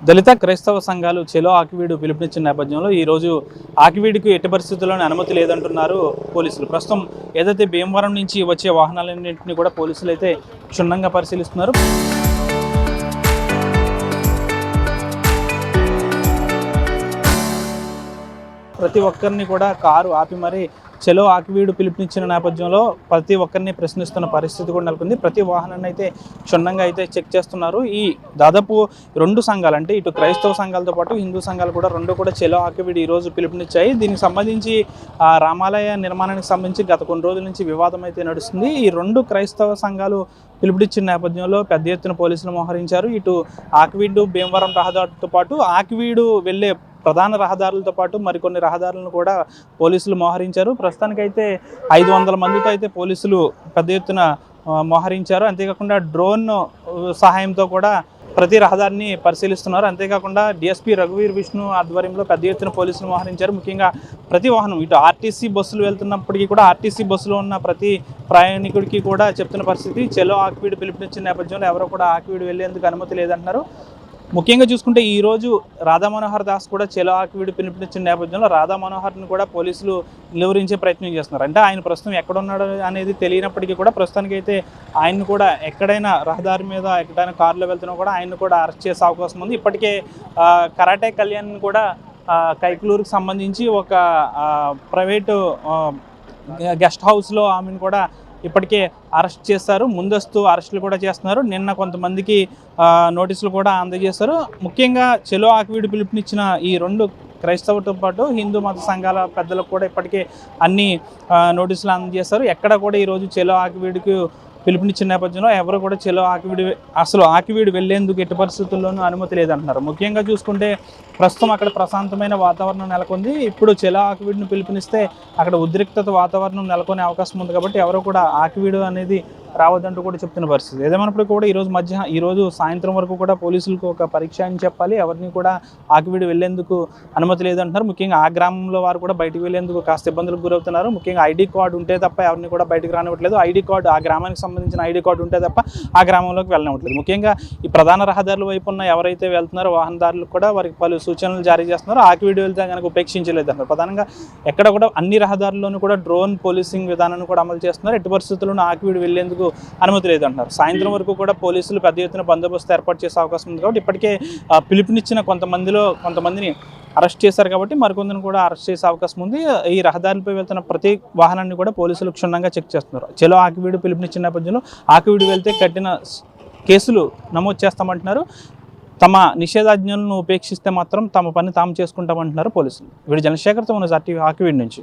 దళిత క్రైస్తవ సంఘాలు చెలో ఆకివీడు పిలుపునిచ్చిన నేపథ్యంలో ఈరోజు ఆకివీడుకు ఎట్టి పరిస్థితుల్లోనే అనుమతి లేదంటున్నారు పోలీసులు. ప్రస్తుతం ఏదైతే భీమవరం నుంచి వచ్చే వాహనాలన్నింటినీ కూడా పోలీసులు అయితే క్షుణ్ణంగా పరిశీలిస్తున్నారు. ప్రతి ఒక్కరిని కూడా కారు ఆపి మరీ చెలో ఆకివీడు పిలుపునిచ్చిన నేపథ్యంలో ప్రతి ఒక్కరిని ప్రశ్నిస్తున్న పరిస్థితి కూడా నెలకొంది. ప్రతి వాహనాన్ని అయితే క్షుణ్ణంగా అయితే చెక్ చేస్తున్నారు. ఈ దాదాపు రెండు సంఘాలు అంటే ఇటు క్రైస్తవ సంఘాలతో పాటు హిందూ సంఘాలు కూడా రెండు కూడా చెలో ఆకివీడు ఈరోజు పిలుపునిచ్చాయి. దీనికి సంబంధించి రామాలయ నిర్మాణానికి సంబంధించి గత కొన్ని రోజుల నుంచి వివాదం అయితే నడుస్తుంది. ఈ రెండు క్రైస్తవ సంఘాలు పిలుపునిచ్చిన నేపథ్యంలో పెద్ద ఎత్తున పోలీసులు మోహరించారు. ఇటు ఆకివీడు భీమవరం రహదారితో పాటు ఆకివీడు వెళ్ళే ప్రధాన రహదారులతో పాటు మరికొన్ని రహదారులను కూడా పోలీసులు మోహరించారు. ప్రస్తుతానికైతే 500 మందితో అయితే పోలీసులు పెద్ద ఎత్తున మోహరించారు. అంతేకాకుండా డ్రోన్ సహాయంతో కూడా ప్రతి రహదారిని పరిశీలిస్తున్నారు. అంతేకాకుండా డిఎస్పీ రఘువీర్ విష్ణు ఆధ్వర్యంలో పెద్ద ఎత్తున పోలీసులు మోహరించారు. ముఖ్యంగా ప్రతి వాహనం ఇటు ఆర్టీసీ బస్సులు వెళ్తున్నప్పటికీ కూడా ఆర్టీసీ బస్సులో ఉన్న ప్రతి ప్రయాణికుడికి కూడా చెప్తున్న పరిస్థితి చెలో ఆకివీడు పిలుపునిచ్చిన నేపథ్యంలో ఎవరో కూడా ఆకివీడు వెళ్లేందుకు అనుమతి లేదంటున్నారు. ముఖ్యంగా చూసుకుంటే ఈరోజు రాధా మనోహర్ దాస్ కూడా చెలో ఆకివీడు పిలుపునిచ్చిన నేపథ్యంలో రాధా మనోహర్ని కూడా పోలీసులు నిలువరించే ప్రయత్నం చేస్తున్నారు. అంటే ఆయన ప్రస్తుతం ఎక్కడున్నాడు అనేది తెలియనప్పటికీ కూడా ప్రస్తుతానికి అయితే ఆయన్ని కూడా ఎక్కడైనా రహదారి మీద ఎక్కడైనా కారులో వెళ్తున్నా కూడా ఆయన్ని కూడా అరెస్ట్ చేసే అవకాశం ఉంది. ఇప్పటికే కరాటే కళ్యాణ్ కూడా కైకలూరుకి సంబంధించి ఒక ప్రైవేటు గెస్ట్ హౌస్లో ఆమెను కూడా ఇప్పటికే అరెస్ట్ చేస్తారు. ముందస్తు అరెస్టులు కూడా చేస్తున్నారు. నిన్న కొంతమందికి నోటీసులు కూడా అందజేస్తారు. ముఖ్యంగా చెలో ఆకివీడు పిలుపునిచ్చిన ఈ రెండు క్రైస్తవులతో పాటు హిందూ మత సంఘాల పెద్దలకు కూడా ఇప్పటికే అన్ని నోటీసులు అందజేస్తారు. ఎక్కడ కూడా ఈరోజు చెలో ఆకివీడుకు పిలుపునిచ్చిన నేపథ్యంలో ఎవరు కూడా చెలో ఆకివీడు వెళ్లేందుకు ఎట్టి పరిస్థితుల్లోనూ అనుమతి లేదంటున్నారు. ముఖ్యంగా చూసుకుంటే ప్రస్తుతం అక్కడ ప్రశాంతమైన వాతావరణం నెలకొంది. ఇప్పుడు చెలో ఆకివీడును పిలుపునిస్తే అక్కడ ఉద్రిక్తత వాతావరణం నెలకొనే అవకాశం ఉంది. కాబట్టి ఎవరు కూడా ఆకివీడు అనేది రావద్దంటూ కూడా చెప్తున్న పరిస్థితి. ఏదేమైనప్పటికీ కూడా ఈరోజు సాయంత్రం వరకు కూడా పోలీసులకు ఒక పరీక్ష అని చెప్పాలి. ఎవరిని కూడా ఆకివీడు వెళ్లేందుకు అనుమతి లేదంటున్నారు. ముఖ్యంగా ఆ గ్రామంలో వారు కూడా బయటకు వెళ్లేందుకు కాస్త ఇబ్బందులకు గురవుతున్నారు. ముఖ్యంగా ఐడి కార్డు ఉంటే తప్ప ఎవరిని కూడా బయటకు రానివ్వట్లేదు. ఐడి కార్డు ఆ గ్రామానికి సంబంధించిన ఐడి కార్డు ఉంటే తప్ప ఆ గ్రామంలోకి వెళ్ళనివ్వట్లేదు. ముఖ్యంగా ఈ ప్రధాన రహదారుల వైపు ఉన్న ఎవరైతే వెళ్తున్నారో వాహనదారులకు కూడా వారికి పలు సూచనలు జారీ చేస్తున్నారు. ఆకివీడు వెళ్తే కనుక ఉపేక్షించలేదు అన్నారు. ప్రధానంగా ఎక్కడ కూడా అన్ని రహదారుల్లోనూ కూడా డ్రోన్ పోలీసింగ్ విధానాన్ని కూడా అమలు చేస్తున్నారు. ఎట్టి పరిస్థితుల్లోనూ ఆకివీడు వెళ్లేందుకు అనుమతి లేదంటున్నారు. సాయంత్రం వరకు కూడా పోలీసులు పెద్ద ఎత్తున బందోబస్తు ఏర్పాటు చేసే అవకాశం ఉంది. కాబట్టి ఇప్పటికే పిలుపునిచ్చిన కొంతమందిని అరెస్ట్ చేశారు. కాబట్టి మరికొందరిని కూడా అరెస్ట్ చేసే అవకాశం ఉంది. ఈ రహదారిపై వెళ్తున్న ప్రతి వాహనాన్ని కూడా పోలీసులు క్షుణ్ణంగా చెక్ చేస్తున్నారు. చెలో ఆకివీడు పిలుపునిచ్చిన నేపథ్యంలో ఆకివీడు వెళ్తే కఠిన కేసులు నమోదు చేస్తామంటున్నారు. తమ నిషేధాజ్ఞలను ఉపేక్షిస్తే మాత్రం తమ పని తాము చేసుకుంటామంటున్నారు పోలీసులు. వీడి చంద్రశేఖర్తో మన ఆకివీడు నుంచి.